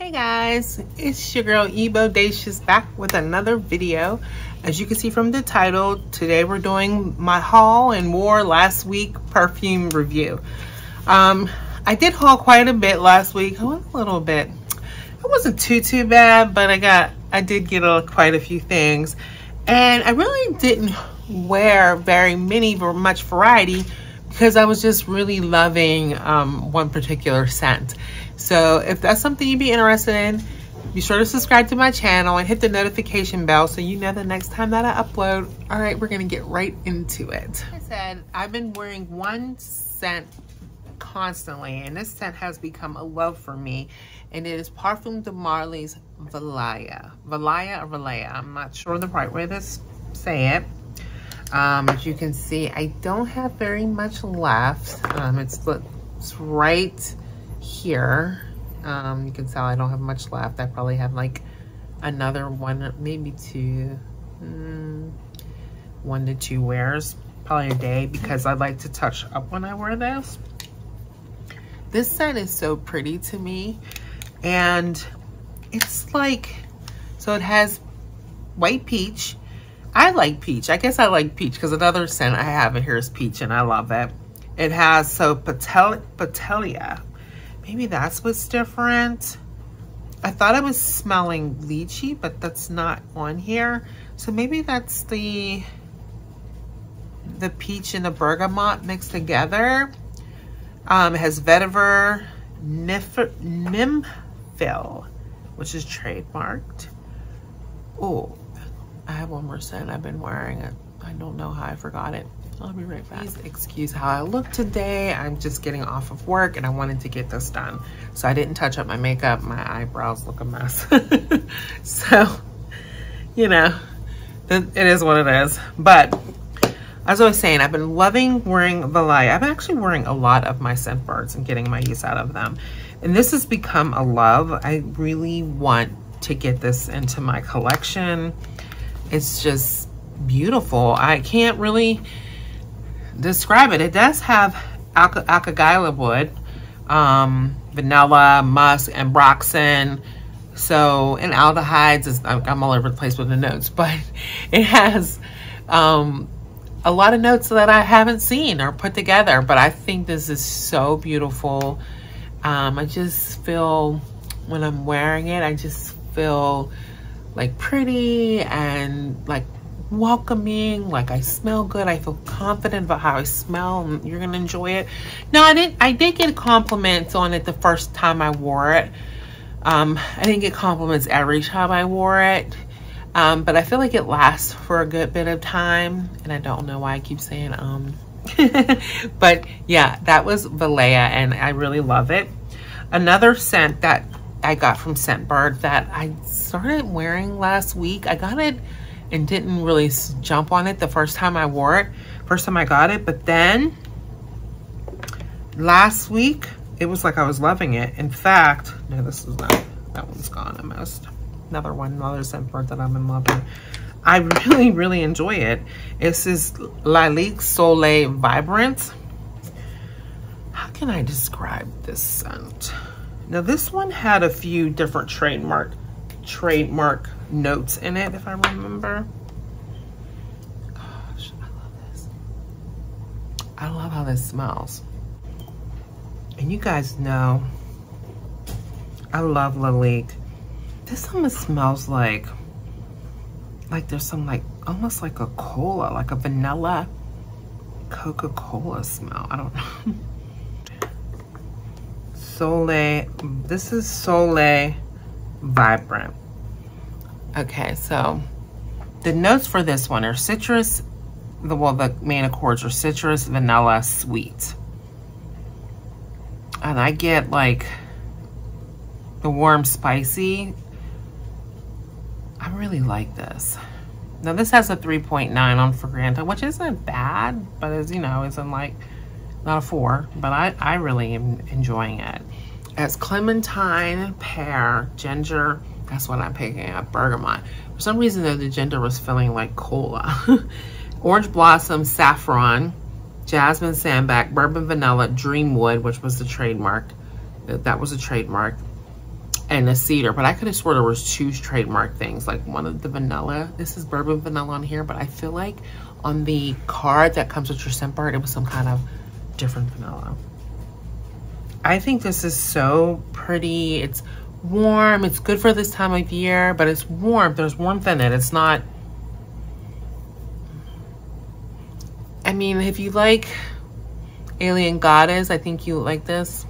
Hey guys, it's your girl Bodacious back with another video. As you can see from the title, today we're doing my haul and wore last week perfume review. I did haul quite a bit last week. I went a little bit. It wasn't too bad, but I did get quite a few things, and I really didn't wear very much variety because I was just really loving one particular scent. So if that's something you'd be interested in, be sure to subscribe to my channel and hit the notification bell so you know the next time that I upload. All right, we're gonna get right into it. Like I said, I've been wearing one scent constantly, and this scent has become a love for me, and it is Parfums de Marly's Valaya. Valaya or Valaya, I'm not sure the right way to say it. As you can see, I don't have very much left. It's right here. You can tell I don't have much left. I probably have like another one, maybe two, 1 to 2 wears, probably a day, because I like to touch up when I wear this. This scent is so pretty to me, and it's like, so it has white peach. I like peach. I guess I like peach because another scent I have in here is peach, and I love it. It has, so Patelia. Maybe that's what's different. I thought I was smelling lychee, but that's not on here. So maybe that's the peach and the bergamot mixed together. It has vetiver, nymphyl, which is trademarked. Oh, I have one more scent I've been wearing. I don't know how I forgot it. I'll be right back. Please excuse how I look today. I'm just getting off of work and I wanted to get this done. So I didn't touch up my makeup. My eyebrows look a mess. So, you know, it is what it is. But as I was saying, I've been loving wearing Valaya. I've been actually wearing a lot of my scent birds and getting my use out of them. And this has become a love. I really want to get this into my collection. It's just beautiful. I can't really describe it. It does have alkagila wood, vanilla, musk, and ambroxan. So, and aldehydes. I'm all over the place with the notes, but it has a lot of notes that I haven't seen or put together. But I think this is so beautiful. I just feel, when I'm wearing it, I just feel like pretty and like welcoming, like I smell good. I feel confident about how I smell, and you're gonna enjoy it. No, I did get compliments on it the first time I wore it. I didn't get compliments every time I wore it, but I feel like it lasts for a good bit of time, and I don't know why I keep saying but yeah, that was Valaya, and I really love it. Another scent that I got from Scentbird that I started wearing last week. I got it and didn't really jump on it the first time I wore it, first time I got it, but then last week it was like I was loving it. In fact, no, this is not, that one's gone. I missed another Scentbird that I've been loving. I really enjoy it. This is Lilac Soleil Vibrant. How can I describe this scent? Now this one had a few different trademark notes in it, if I remember. Gosh, I love this. I love how this smells. And you guys know I love Lilac. This almost smells like there's some almost like a cola, like a vanilla Coca-Cola smell. I don't know. Soleil, this is Soleil Vibrant. Okay, so the notes for this one are citrus, the main accords are citrus, vanilla, sweet. And I get like the warm, spicy. I really like this. Now this has a 3.9 on Fragranta, which isn't bad, but as you know, isn't like, not a 4, but I really am enjoying it. As clementine, pear, ginger, that's what I'm picking up, bergamot. For some reason though, the ginger was feeling like cola. Orange blossom, saffron, jasmine, sambac, bourbon vanilla, dreamwood, which was the trademark. That was a trademark. and a cedar, but I could have swore there was 2 trademark things, like one of the vanilla. This is bourbon vanilla on here, but I feel like on the card that comes with your scent bar, it was some kind of different vanilla. I think this is so pretty. It's warm. It's good for this time of year, but it's warm. There's warmth in it. It's not, I mean, if you like Alien Goddess, I think you like this.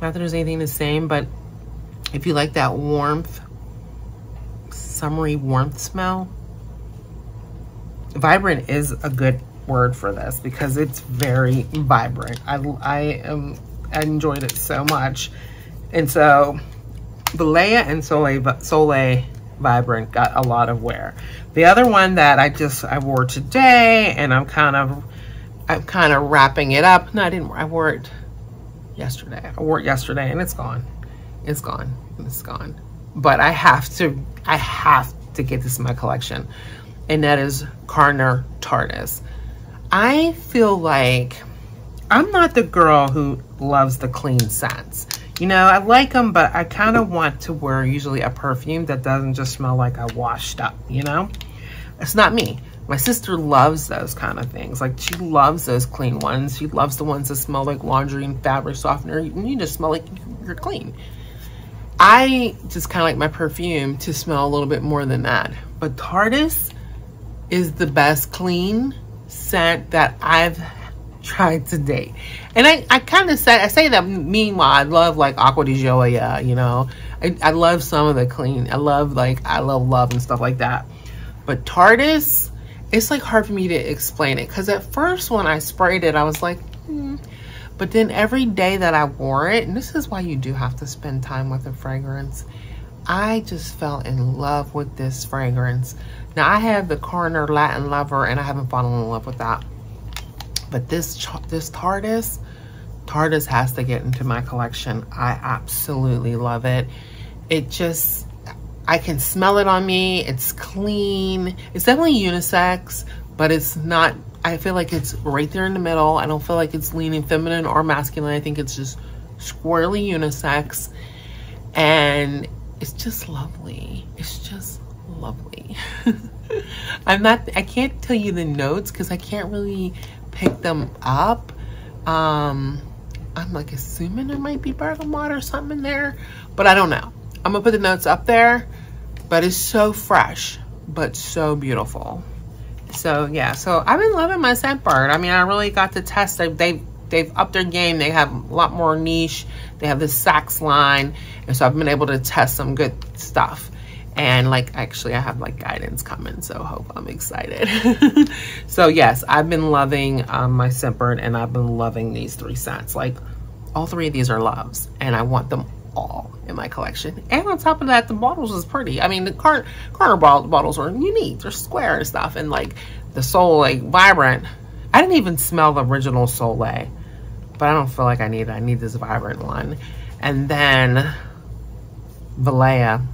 Not that there's anything the same, but if you like that warmth, summery warmth smell, vibrant is a good word for this because it's very vibrant. I enjoyed it so much. And so Balea and Soleil Vibrant got a lot of wear. The other one that I wore today, and I'm kind of wrapping it up. No, I wore it yesterday. I wore it yesterday and it's gone. It's gone. It's gone. But I have to get this in my collection. And that is Carner Tardis. I feel like I'm not the girl who loves the clean scents. You know, I like them, but I kind of want to wear usually a perfume that doesn't just smell like I washed up, you know? It's not me. My sister loves those kind of things. Like, she loves those clean ones. She loves the ones that smell like laundry and fabric softener. You just smell like you're clean. I just kind of like my perfume to smell a little bit more than that. But Tardis is the best clean scent that I've tried to date. And I kind of say that meanwhile I love like Acqua di Gioia, you know. I love some of the clean. I love love and stuff like that. But Tardis, it's like hard for me to explain it, because at first when I sprayed it I was like, but then every day that I wore it, and this is why you do have to spend time with a fragrance, I just fell in love with this fragrance. Now I have the Carner Latin Lover and I haven't fallen in love with that. But this Tardis has to get into my collection. I absolutely love it. It just, I can smell it on me. It's clean. It's definitely unisex, but it's not, I feel like it's right there in the middle. I don't feel like it's leaning feminine or masculine. I think it's just squarely unisex. And it's just lovely. It's just lovely. I can't tell you the notes because I can't really pick them up. I'm like assuming there might be bergamot or something in there, but I don't know. I'm gonna put the notes up there, but it's so fresh, but so beautiful. So yeah, so I've been loving my scent bar. I mean, I really got to test it. They've upped their game. They have a lot more niche. They have this Saks line, and so I've been able to test some good stuff. And like, actually I have like guidance coming, so hope I'm excited. So yes, I've been loving my scent bar, and I've been loving these 3 scents. Like, all 3 of these are loves, and I want them all in my collection. And on top of that, the bottles is pretty. I mean, the Carner bottles are unique. They're square and stuff. And like the Soleil Vibrant, I didn't even smell the original Soleil, but I don't feel like I need it. I need this Vibrant one. And then Balea,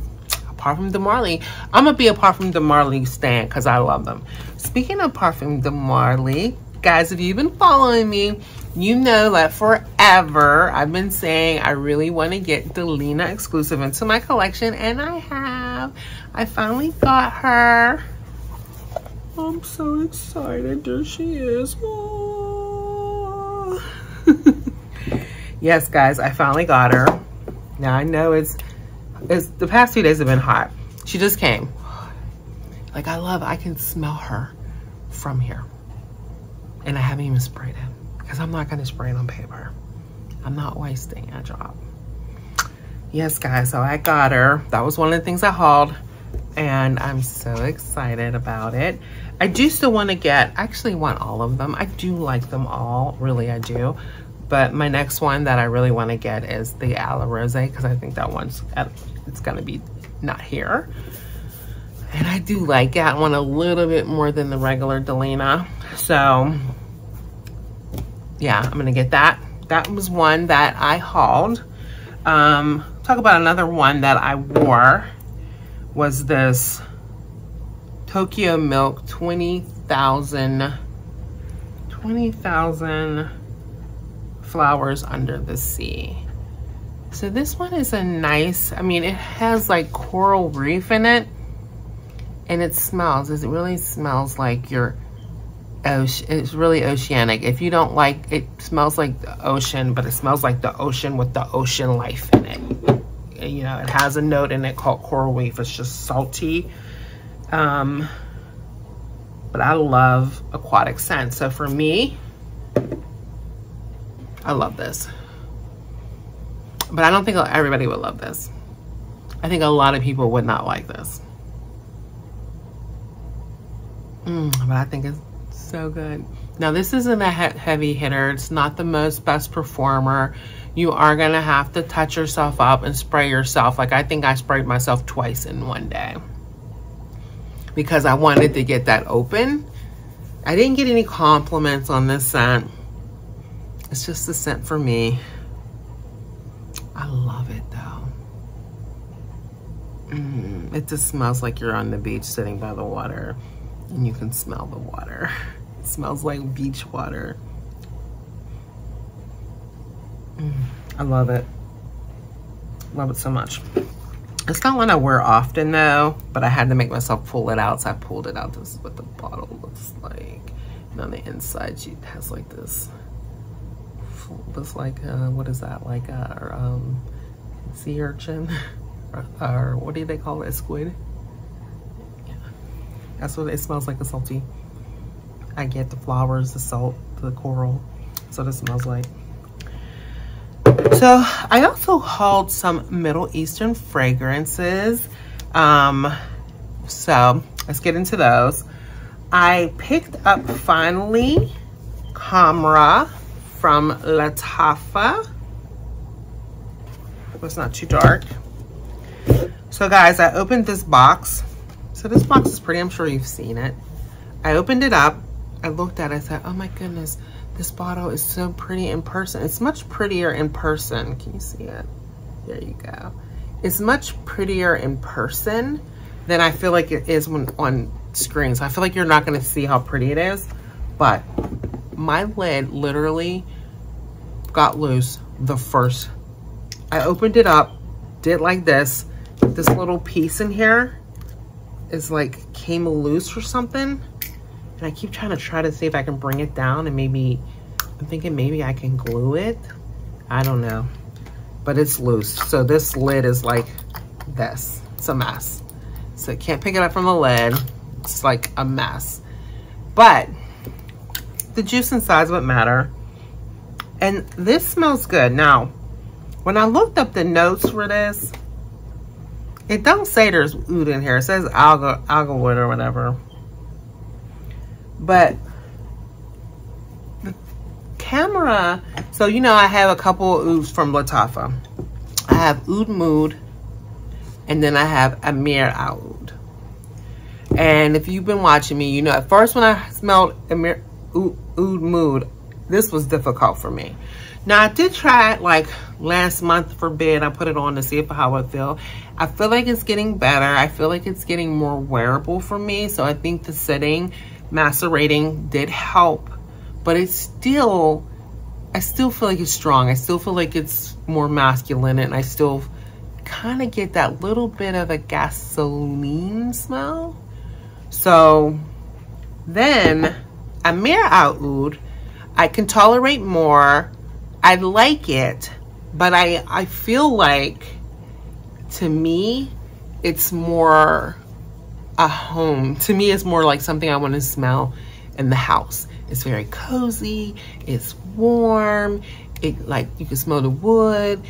Parfum de Marly. I'm gonna be a Parfum de Marly stan because I love them. Speaking of Parfum de Marly, guys, if you've been following me, you know that forever I've been saying I really want to get the Lena exclusive into my collection, and I have. I finally got her. I'm so excited. There she is. Oh. Yes, guys, I finally got her. Now I know it's the past 2 days have been hot. She just came. Like, I can smell her from here. And I haven't even sprayed it because I'm not gonna spray it on paper. I'm not wasting a job. Yes, guys, so I got her. That was one of the things I hauled, and I'm so excited about it. I do still want to get, I actually want all of them. I do like them all, really I do. But my next one that I really want to get is the Ala Rose, because I think that one's, it's gonna be not here. And I do like that one a little bit more than the regular Delina. So yeah, I'm gonna get that. That was one that I hauled. Talk about another one that I wore was this Tokyo Milk 20,000 Flowers Under the Sea. So this one is a nice, I mean, it has like coral reef in it, and it really smells like your ocean. It's really oceanic. If you don't like, it smells like the ocean, but it smells like the ocean with the ocean life in it. You know, it has a note in it called coral reef. It's just salty. But I love aquatic scents. So for me, I love this. But I don't think everybody would love this. I think a lot of people would not like this. But I think it's so good. Now this isn't a heavy hitter. It's not the best performer. You are gonna have to touch yourself up and spray yourself. Like I think I sprayed myself twice in one day because I wanted to get that open. I didn't get any compliments on this scent. It's just a scent for me. I love it though. It just smells like you're on the beach sitting by the water and you can smell the water. It smells like beach water. I love it. Love it so much. It's not one I wear often though, but I had to make myself pull it out, so I pulled it out. This is what the bottle looks like. And on the inside, it has like this. Looks like what is that? Like a sea urchin, or what do they call it? A squid. Yeah, that's what it smells like. A salty. I get the flowers, the salt, the coral. That's what it smells like. So I also hauled some Middle Eastern fragrances. So let's get into those. I picked up finally Camera from Latafa. It's not too dark. So guys, I opened this box. So this box is pretty, I'm sure you've seen it. I opened it up, I looked at it, I said, oh my goodness, this bottle is so pretty in person. It's much prettier in person. Can you see it? There you go. It's much prettier in person than I feel like it is when on screen. So I feel like you're not gonna see how pretty it is, but my lid literally got loose the first. I opened it up, did like this. This little piece in here is like came loose or something. And I keep trying to see if I can bring it down, and maybe, I'm thinking maybe I can glue it. I don't know, but it's loose. So this lid is like this. It's a mess. So I can't pick it up from the lid. It's like a mess. But the juice inside is what matter. And this smells good. Now, when I looked up the notes for this, it don't say there's oud in here. It says alga wood or whatever. But the Camera, so you know I have a couple of ouds from Latafa. I have Oud Mood, and then I have Amir Oud. And if you've been watching me, you know at first when I smelled Amir Oud Mood, this was difficult for me. Now I did try it like last month for bed. I put it on to see how it feel. I feel like it's getting better. I feel like it's getting more wearable for me. So I think the sitting, macerating did help, but it's still, I still feel like it's strong. I still feel like it's more masculine, and I still kind of get that little bit of a gasoline smell. So then Amir Oud, I can tolerate more. I like it, but I feel like, to me, it's more a home. To me, it's more like something I want to smell in the house. It's very cozy, it's warm, it like you can smell the wood.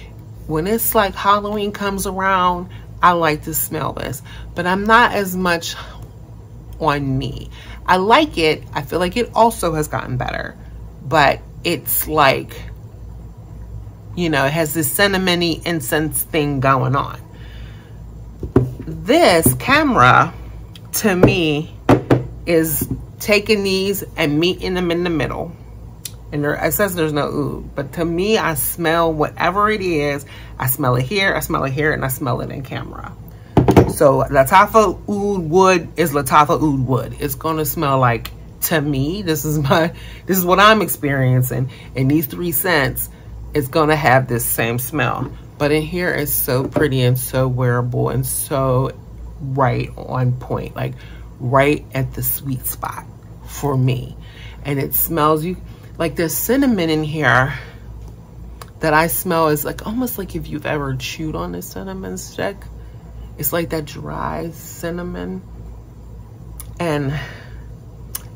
When it's like Halloween comes around, I like to smell this, but I'm not as much on me. I like it. I feel like it also has gotten better, but it's like, you know, it has this cinnamony incense thing going on. This Camera, to me, is taking these and meeting them in the middle. And it says there's no oud, but to me, I smell whatever it is. I smell it here, I smell it here, and I smell it in Camera. So Latafa Oud Wood is Latafa Oud Wood. It's gonna smell like, to me, this is what I'm experiencing. And these three scents, it's gonna have this same smell. But in here it's so pretty and so wearable and so right on point, like right at the sweet spot for me. And it smells, you like, there's cinnamon in here that I smell is like almost like if you've ever chewed on a cinnamon stick. It's like that dry cinnamon. And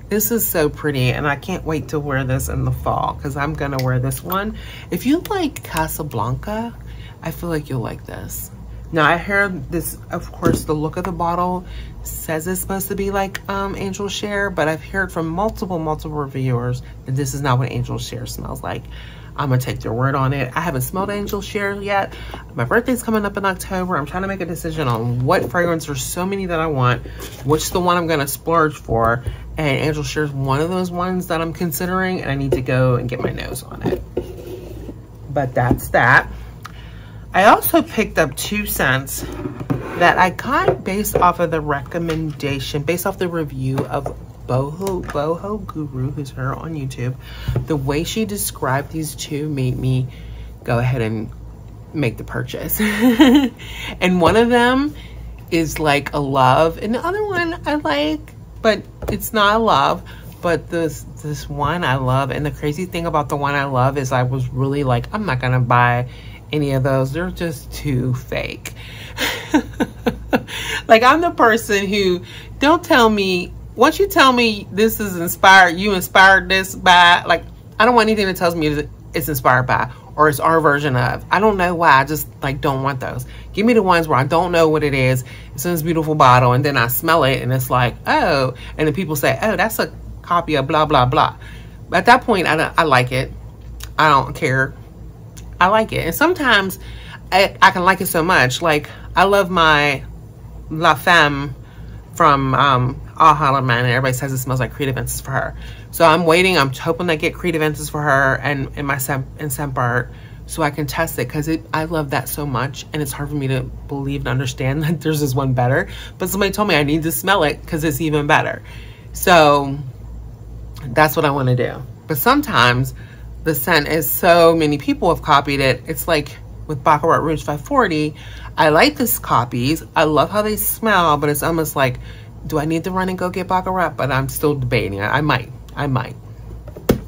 this is so pretty, and I can't wait to wear this in the fall because I'm gonna wear this one. If you like Casablanca, I feel like you'll like this. Now I heard this, of course, the look of the bottle says it's supposed to be like Angel Share, but I've heard from multiple reviewers that this is not what Angel Share smells like. I'm gonna take their word on it. I haven't smelled Angel Share yet. My birthday's coming up in October. I'm trying to make a decision on what fragrance. There's so many that I want. Which the one I'm gonna splurge for. And Angel Share is one of those ones that I'm considering, and I need to go and get my nose on it. But that's that. I also picked up 2 scents that I got based off of the recommendation, based off the review of Boho Guru, who's her on YouTube. The way she described these 2 made me go ahead and make the purchase. And one of them is like a love, and the other one I like, but it's not a love. But this one I love, and the crazy thing about the one I love is I was really like, I'm not gonna buy any of those. They're just too fake. Like, I'm the person who, don't tell me, once you tell me this is inspired, you inspired this by, like, I don't want anything that tells me it's inspired by or it's our version of. I don't know why. I just like don't want those. Give me the ones where I don't know what it is. It's in this beautiful bottle, and then I smell it and it's like, oh, and then people say, oh, that's a copy of blah blah blah. But at that point, I like it. I don't care. I like it. And sometimes I can like it so much. Like, I love my La Femme from All Hollerman, and everybody says it smells like Creative Incense for her. So I'm waiting. I'm hoping I get Creative Incense for her and in my Scent Art, so I can test it, because I love that so much, and it's hard for me to believe and understand that there's this one better. But somebody told me I need to smell it because it's even better. So that's what I want to do. But sometimes the scent is, so many people have copied it. It's like with Baccarat Rouge 540. I like these copies. I love how they smell, but it's almost like, do I need to run and go get Baccarat? But I'm still debating. I might,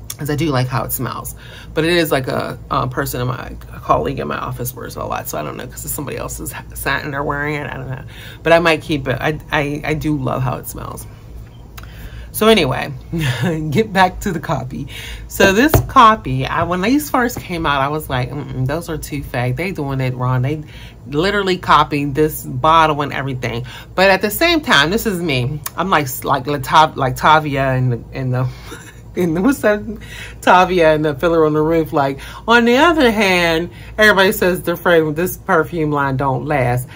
because I do like how it smells. But it is like a person a colleague in my office wears it a lot, so I don't know, because it's somebody else's scent and they're wearing it. I don't know, but I might keep it. I do love how it smells. So anyway, get back to the copy. So this copy, when these first came out, I was like, those are too fake. They doing it wrong. They literally copied this bottle and everything. But at the same time, this is me. I'm like Tavia and the what's that? Tavia and the Filler on the Roof. Like, on the other hand, everybody says they're afraid with this perfume line don't last.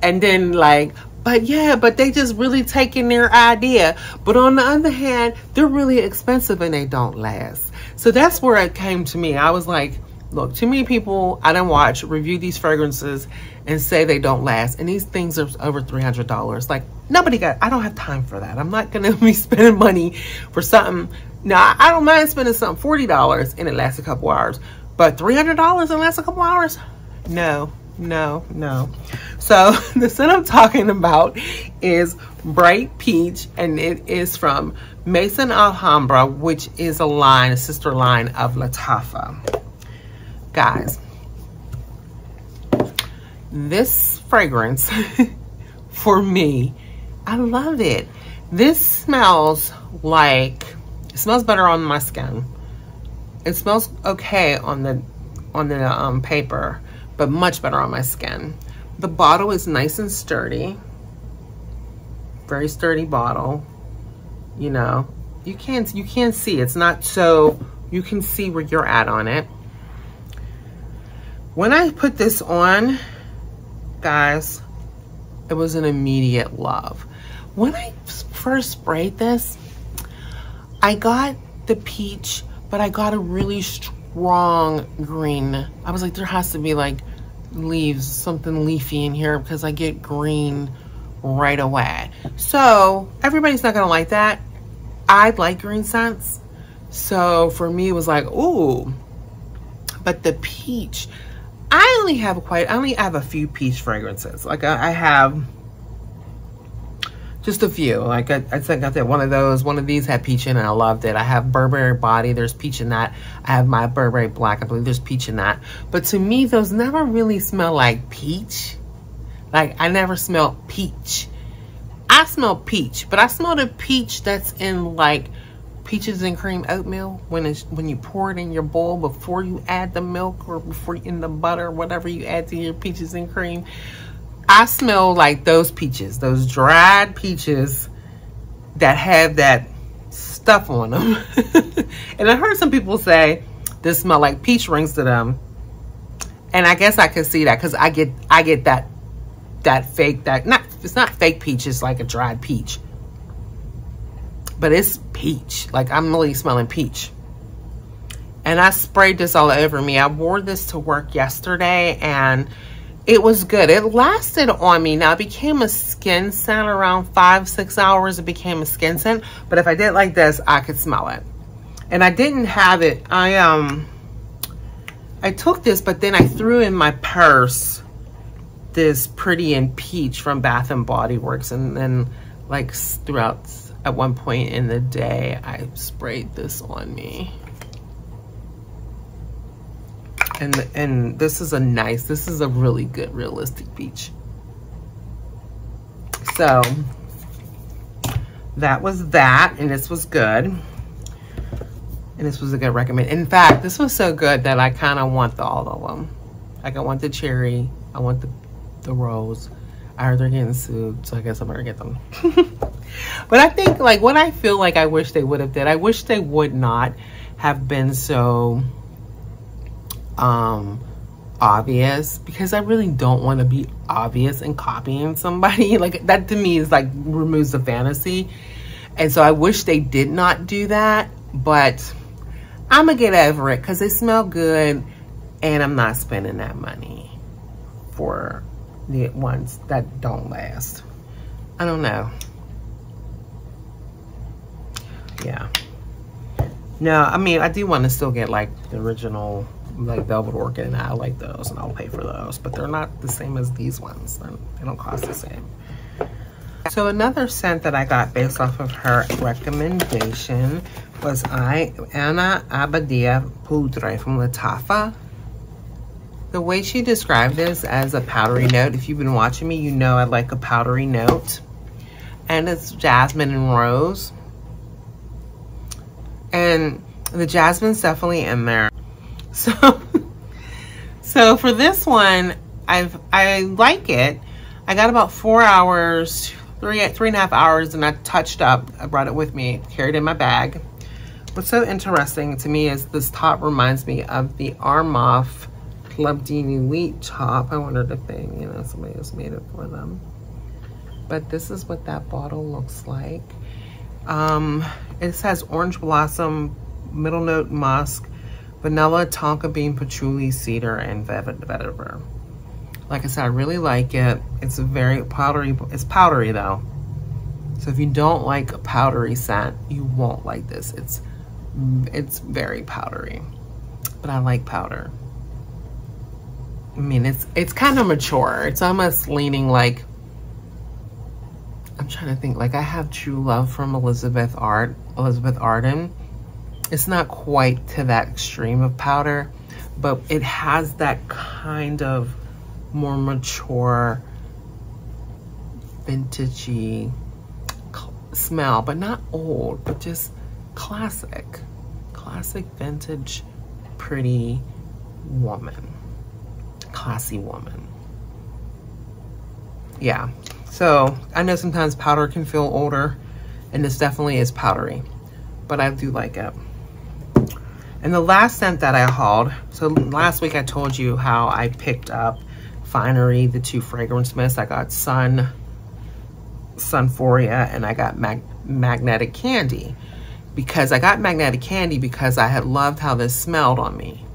And then like, but yeah, but they just really taking their idea. But on the other hand, they're really expensive and they don't last. So that's where it came to me. I was like, look, too many people I done watch review these fragrances and say they don't last. And these things are over $300. Like, I don't have time for that. I'm not gonna be spending money for something. Now, I don't mind spending something $40 and it lasts a couple hours. But $300 and lasts a couple hours? No. So the scent I'm talking about is Bright Peach, and it is from Maison Alhambra, which is a sister line of Lattafa. Guys, this fragrance, for me, I love it. This smells better on my skin. It smells okay on the paper, but much better on my skin. The bottle is nice and sturdy. Very sturdy bottle. You know, you can't see. It's not so, you can see where you're at on it. When I put this on, guys, it was an immediate love. When I first sprayed this, I got the peach, but I got a really strong green. I was like, there has to be like leaves, something leafy in here, because I get green right away. So everybody's not gonna like that. I like green scents, so for me it was like, ooh. But the peach, I only have a few peach fragrances. Like I have just a few. Like I think I got one of those. One of these had peach in it. I loved it. I have Burberry Body. There's peach in that. I have my Burberry Black. I believe there's peach in that. But to me, those never really smell like peach. Like I never smelled peach. I smell peach, but I smell the peach that's in like peaches and cream oatmeal when you pour it in your bowl before you add the milk or before in the butter, whatever you add to your peaches and cream. I smell like those peaches, those dried peaches that have that stuff on them. And I heard some people say this smell like peach rings to them. And I guess I could see that because I get that fake, it's not fake peach, it's like a dried peach. But it's peach. Like I'm really smelling peach. And I sprayed this all over me. I wore this to work yesterday and it was good. It lasted on me. Now it became a skin scent around 5-6 hours. It became a skin scent. But if I did like this, I could smell it. And I didn't have it. I took this, but then I threw in my purse this Pretty in Peach from Bath and Body Works. And then like throughout at one point in the day, I sprayed this on me. And this is a really good realistic peach. So that was that, and this was good. And this was a good recommend. In fact, this was so good that I kind of want all of them. Like I want the cherry, I want the rose. I heard they're getting sued, so I guess I'm gonna get them. But I think like what I feel like I wish they would have did, I wish they would not have been so obvious, because I really don't want to be obvious and copying somebody. Like that to me is like removes the fantasy. And so I wish they did not do that, but I'm gonna get over it because they smell good and I'm not spending that money for the ones that don't last. I don't know. Yeah. No, I mean, I do want to still get like the original like Velvet Orchid, and I like those and I'll pay for those, but they're not the same as these ones. They don't cost the same. So another scent that I got based off of her recommendation was Anna Abadia Poudre from Latafa. The way she described this as a powdery note, if you've been watching me, you know I like a powdery note. And it's jasmine and rose. And the jasmine's definitely in there. So for this one, I like it. I got about 4 hours, three and a half hours, and I touched up. I brought it with me, carried it in my bag. What's so interesting to me is this top reminds me of the Armaf Club de Nuit top. I wondered if they, somebody else made it for them. But this is what that bottle looks like. It has orange blossom, middle note musk, vanilla, tonka bean, patchouli, cedar, and vetiver. Like I said, I really like it. It's a very powdery, it's powdery though. So if you don't like a powdery scent, you won't like this. It's very powdery, but I like powder. I mean, it's kind of mature. It's almost leaning like, I'm trying to think, like I have True Love from Elizabeth Arden. It's not quite to that extreme of powder, but it has that kind of more mature, vintagey smell, but not old, but just classic vintage, pretty woman, classy woman. Yeah. So I know sometimes powder can feel older, and this definitely is powdery, but I do like it. And the last scent that I hauled, so last week I told you how I picked up Finery, the 2 fragrance mists. I got Sunforia, and I got Magnetic Candy. Because I got Magnetic Candy because I had loved how this smelled on me.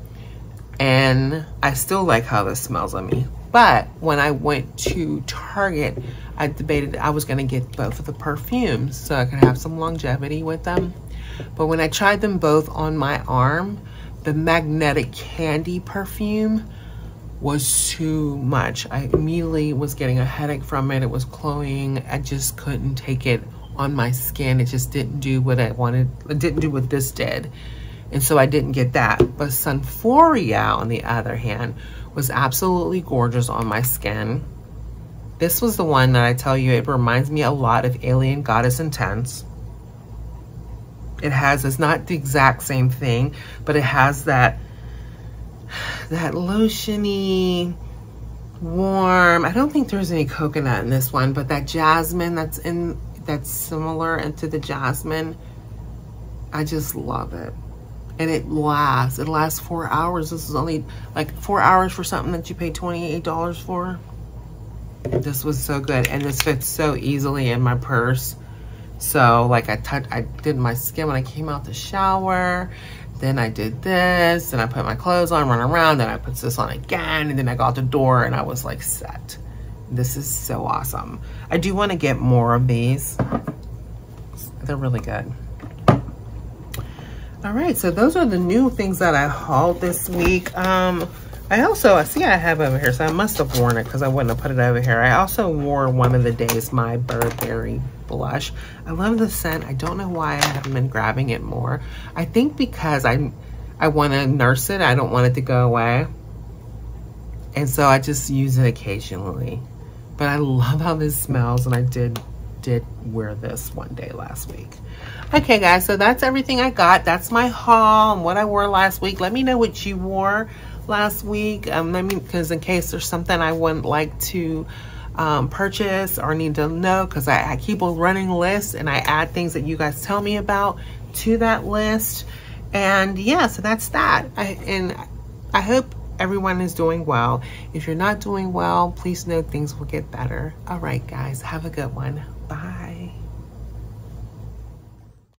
And I still like how this smells on me. But when I went to Target, I debated I was gonna get both of the perfumes so I could have some longevity with them. But when I tried them both on my arm, the Magnetic Candy perfume was too much. I immediately was getting a headache from it. It was cloying. I just couldn't take it on my skin. It just didn't do what I wanted. It didn't do what this did. And so I didn't get that. But Sunforia, on the other hand, was absolutely gorgeous on my skin. This was the one that I tell you, it reminds me a lot of Alien Goddess Intense. It's not the exact same thing, but it has that lotiony, warm, I don't think there's any coconut in this one, but that jasmine that's similar to the jasmine, I just love it. And it lasts 4 hours. This is only like 4 hours for something that you paid $28 for. This was so good, and this fits so easily in my purse. So like I did my skin when I came out the shower, then I did this, and I put my clothes on, run around, then I put this on again, and then I got out the door and I was like set. This is so awesome. I do want to get more of these. They're really good. All right, so those are the new things that I hauled this week. I see I have over here, so I must have worn it because I wouldn't have put it over here. I also wore one of the days my Burberry blush. I love the scent. I don't know why I haven't been grabbing it more. I think because I want to nurse it. I don't want it to go away. And so I just use it occasionally. But I love how this smells, and I did wear this one day last week. Okay, guys, so that's everything I got. That's my haul and what I wore last week. Let me know what you wore last week. Because in case there's something I wouldn't like to purchase or need to know, because I keep a running list and I add things that you guys tell me about to that list. And yeah, so that's that. I hope everyone is doing well. If you're not doing well, please know things will get better. All right, guys, have a good one. Bye.